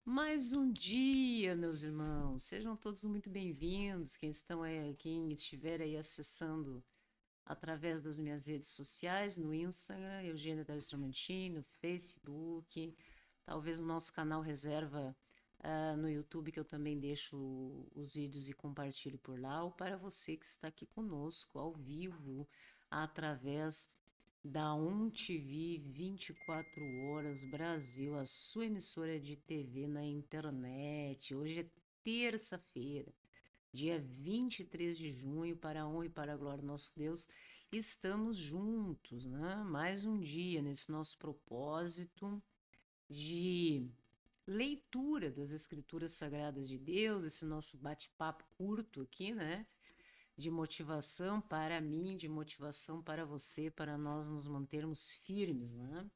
Mais um dia, meus irmãos. Sejam todos muito bem-vindos. Quem estiver aí acessando através das minhas redes sociais, no Instagram, Eugênia Teles Tramontim, no Facebook, talvez o nosso canal reserva no YouTube, que eu também deixo os vídeos e compartilho por lá, ou para você que está aqui conosco, ao vivo, através da TV 24 Horas Brasil, a sua emissora de TV na internet. Hoje é terça-feira, dia 23 de junho, para a honra e para a glória do nosso Deus. Estamos juntos, né? Mais um dia nesse nosso propósito de leitura das Escrituras Sagradas de Deus, esse nosso bate-papo curto aqui, né? De motivação para mim, de motivação para você, para nós nos mantermos firmes, né?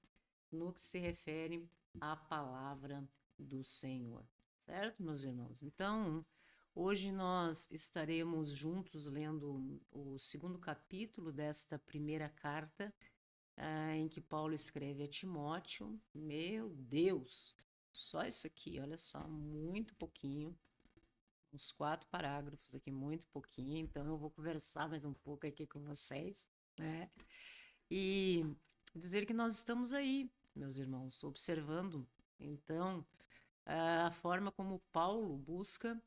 No que se refere à palavra do Senhor, certo, meus irmãos? Então, hoje nós estaremos juntos lendo o segundo capítulo desta primeira carta, em que Paulo escreve a Timóteo. Meu Deus, só isso aqui, olha só, muito pouquinho, uns 4 parágrafos aqui, muito pouquinho. Então, eu vou conversar mais um pouco aqui com vocês, né? E dizer que nós estamos aí, meus irmãos, observando, então, a forma como Paulo busca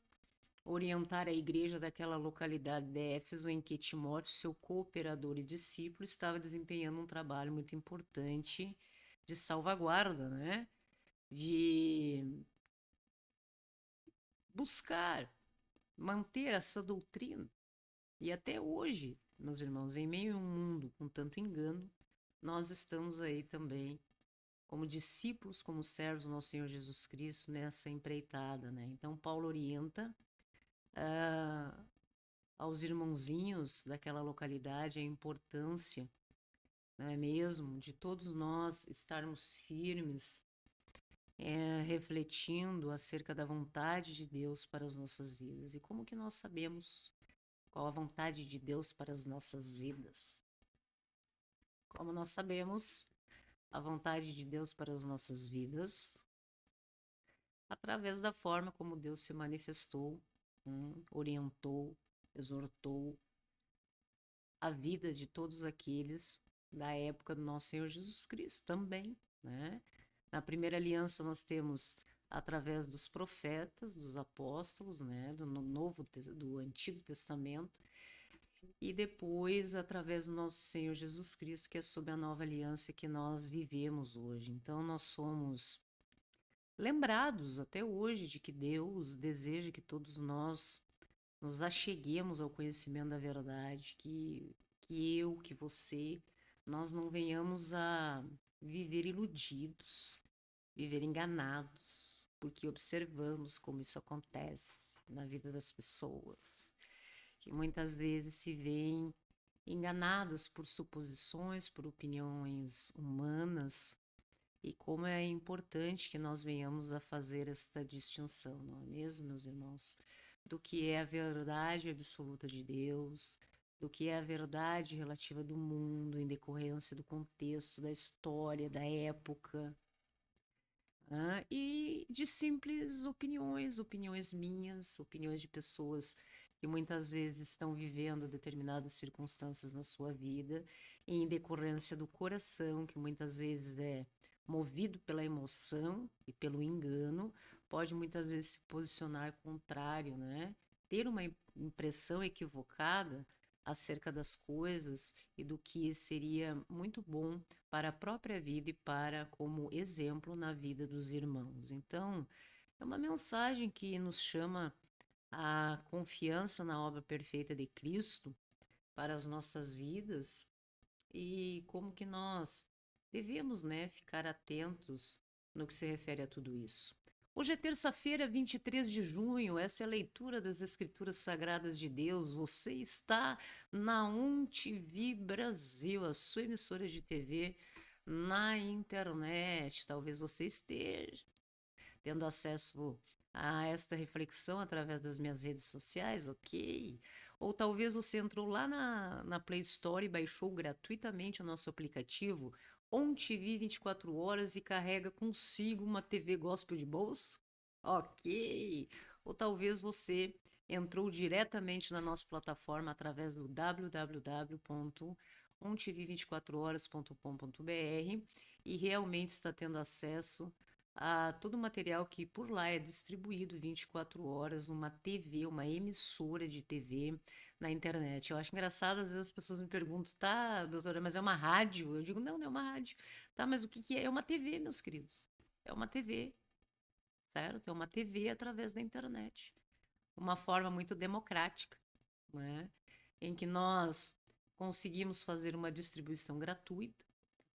orientar a igreja daquela localidade de Éfeso em que Timóteo, seu cooperador e discípulo, estava desempenhando um trabalho muito importante de salvaguarda, né? De buscar manter essa doutrina. E até hoje, meus irmãos, em meio a um mundo com tanto engano, nós estamos aí também como discípulos, como servos do nosso Senhor Jesus Cristo nessa empreitada, né? Então, Paulo orienta ah, aos irmãozinhos daquela localidade a importância, não é mesmo, de todos nós estarmos firmes, refletindo acerca da vontade de Deus para as nossas vidas. E como que nós sabemos qual a vontade de Deus para as nossas vidas? Como nós sabemos a vontade de Deus para as nossas vidas? Através da forma como Deus se manifestou, orientou, exortou a vida de todos aqueles da época do nosso Senhor Jesus Cristo também, né? Na primeira aliança nós temos através dos profetas, dos apóstolos, né, do Antigo Testamento, e depois através do nosso Senhor Jesus Cristo, que é sob a nova aliança que nós vivemos hoje. Então nós somos lembrados até hoje de que Deus deseja que todos nós nos acheguemos ao conhecimento da verdade, que você, nós não venhamos a viver iludidos, viver enganados, porque observamos como isso acontece na vida das pessoas, que muitas vezes se veem enganadas por suposições, por opiniões humanas, e como é importante que nós venhamos a fazer esta distinção, não é mesmo, meus irmãos? Do que é a verdade absoluta de Deus, do que é a verdade relativa do mundo, em decorrência do contexto, da história, da época, e de simples opiniões, opiniões minhas, opiniões de pessoas que muitas vezes estão vivendo determinadas circunstâncias na sua vida, em decorrência do coração, que muitas vezes é movido pela emoção e pelo engano, pode muitas vezes se posicionar contrário, né? Ter uma impressão equivocada acerca das coisas e do que seria muito bom para a própria vida e para como exemplo na vida dos irmãos. Então, é uma mensagem que nos chama a confiança na obra perfeita de Cristo para as nossas vidas e como que nós devemos, né, ficar atentos no que se refere a tudo isso. Hoje é terça-feira, 23 de junho, essa é a leitura das Escrituras Sagradas de Deus. Você está na TV Brasil, a sua emissora de TV na internet. Talvez você esteja tendo acesso a esta reflexão através das minhas redes sociais, ok? Ou talvez você entrou lá na Play Store e baixou gratuitamente o nosso aplicativo TV 24 Horas e carrega consigo uma TV gospel de bolsa. Ok. Ou talvez você entrou diretamente na nossa plataforma através do www.ontv24horas.com.br e realmente está tendo acesso a todo o material que por lá é distribuído 24 horas, uma TV, uma emissora de TV na internet. Eu acho engraçado, às vezes as pessoas me perguntam, tá, doutora, mas é uma rádio? Eu digo, não, não é uma rádio. Tá, mas o que que é? É uma TV, meus queridos. É uma TV, certo? É uma TV através da internet. Uma forma muito democrática, né? Em que nós conseguimos fazer uma distribuição gratuita,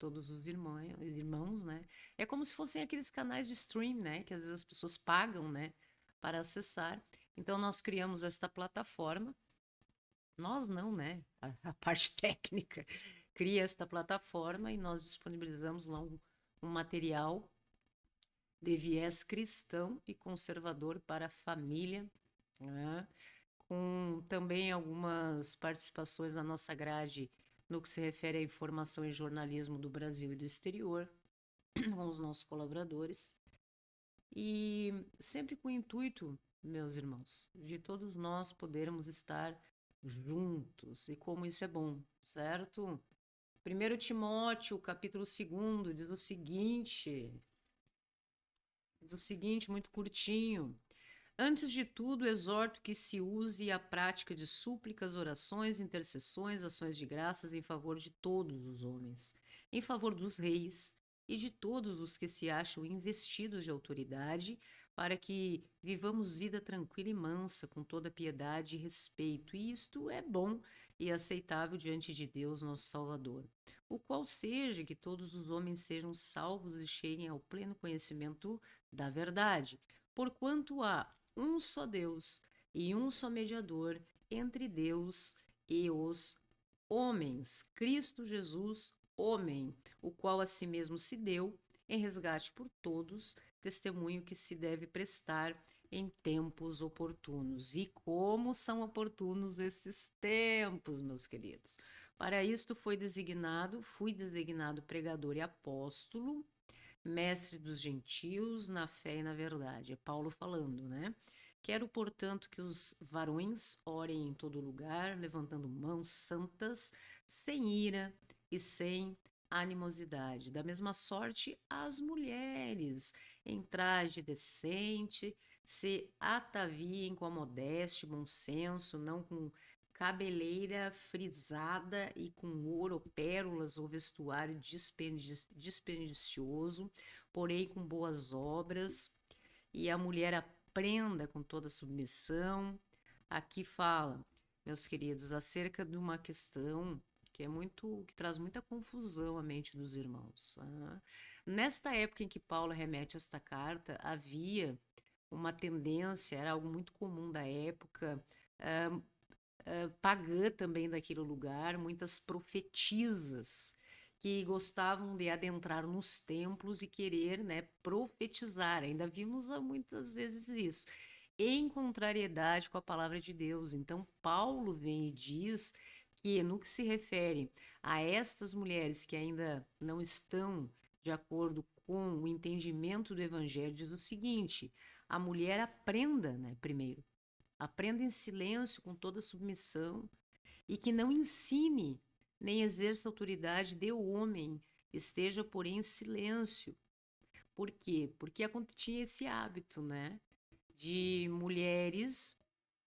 todos os irmãos, né? É como se fossem aqueles canais de stream, né? Que às vezes as pessoas pagam, né? Para acessar. Então nós criamos esta plataforma. Nós não, né? A parte técnica cria esta plataforma e nós disponibilizamos lá um material de viés cristão e conservador para a família, né? Com também algumas participações na nossa grade no que se refere à informação e jornalismo do Brasil e do exterior, com os nossos colaboradores. E sempre com o intuito, meus irmãos, de todos nós podermos estar juntos. E como isso é bom, certo? 1 Timóteo, capítulo 2, diz o seguinte, muito curtinho. Antes de tudo, exorto que se use a prática de súplicas, orações, intercessões, ações de graças em favor de todos os homens, em favor dos reis e de todos os que se acham investidos de autoridade, para que vivamos vida tranquila e mansa, com toda piedade e respeito. E isto é bom e aceitável diante de Deus, nosso Salvador. O qual seja que todos os homens sejam salvos e cheguem ao pleno conhecimento da verdade. Porquanto há um só Deus e um só mediador entre Deus e os homens, Cristo Jesus, homem, o qual a si mesmo se deu em resgate por todos, testemunho que se deve prestar em tempos oportunos. E como são oportunos esses tempos, meus queridos? Para isto fui designado pregador e apóstolo, mestre dos gentios na fé e na verdade. É Paulo falando, né? Quero, portanto, que os varões orem em todo lugar, levantando mãos santas, sem ira e sem animosidade. Da mesma sorte, as mulheres, em traje decente, se ataviem com a modéstia, bom senso, não com cabeleira frisada e com ouro, pérolas ou vestuário despendicioso, porém com boas obras, e a mulher aprenda com toda submissão. Aqui fala, meus queridos, acerca de uma questão que traz muita confusão à mente dos irmãos. Nesta época em que Paulo remete esta carta, havia uma tendência, era algo muito comum da época, uh, pagã também daquele lugar, muitas profetisas que gostavam de adentrar nos templos e querer, né, profetizar. Ainda vimos muitas vezes isso, em contrariedade com a palavra de Deus. Então, Paulo vem e diz que, no que se refere a estas mulheres que ainda não estão de acordo com o entendimento do evangelho, diz o seguinte: a mulher aprenda, né, primeiro aprenda em silêncio, com toda submissão, e que não ensine nem exerça autoridade de homem, esteja, porém, em silêncio. Por quê? Porque tinha esse hábito, né? De mulheres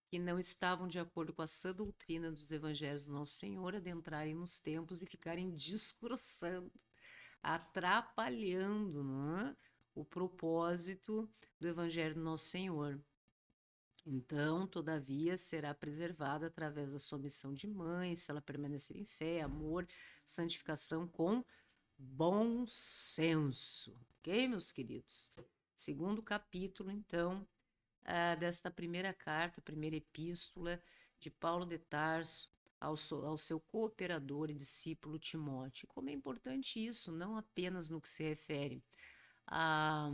que não estavam de acordo com a sã doutrina dos evangelhos do Nosso Senhor adentrarem nos templos e ficarem discursando, atrapalhando, né, o propósito do evangelho do Nosso Senhor. Então, todavia, será preservada através da sua missão de mãe, se ela permanecer em fé, amor, santificação com bom senso. Ok, meus queridos? Segundo capítulo, então, desta primeira carta, primeira epístola de Paulo de Tarso ao seu cooperador e discípulo Timóteo. Como é importante isso, não apenas no que se refere a,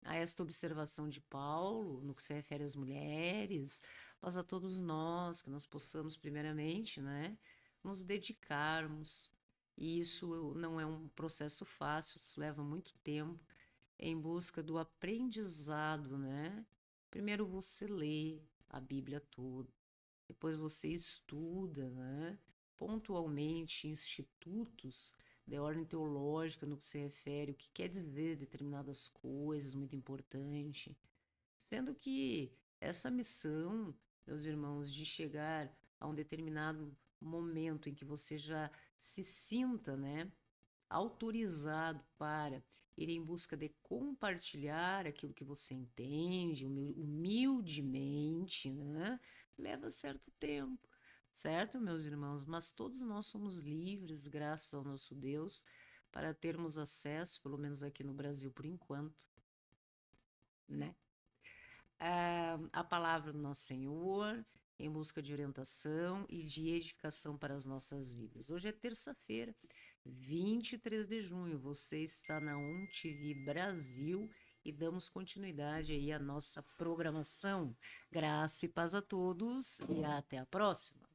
a esta observação de Paulo, no que se refere às mulheres, mas a todos nós, que nós possamos, primeiramente, né, nos dedicarmos. E isso não é um processo fácil, isso leva muito tempo. em busca do aprendizado, né? Primeiro você lê a Bíblia toda, depois você estuda, né? Pontualmente institutos de ordem teológica no que se refere, o que quer dizer determinadas coisas, muito importante. Sendo que essa missão, meus irmãos, de chegar a um determinado momento em que você já se sinta, né, autorizado para ir em busca de compartilhar aquilo que você entende, humildemente, né, leva certo tempo, certo, meus irmãos? Mas todos nós somos livres, graças ao nosso Deus, para termos acesso, pelo menos aqui no Brasil por enquanto, né? A palavra do nosso Senhor, em busca de orientação e de edificação para as nossas vidas. Hoje é terça-feira, 23 de junho. Você está na ONTV Brasil e damos continuidade aí à nossa programação. Graça e paz a todos e até a próxima.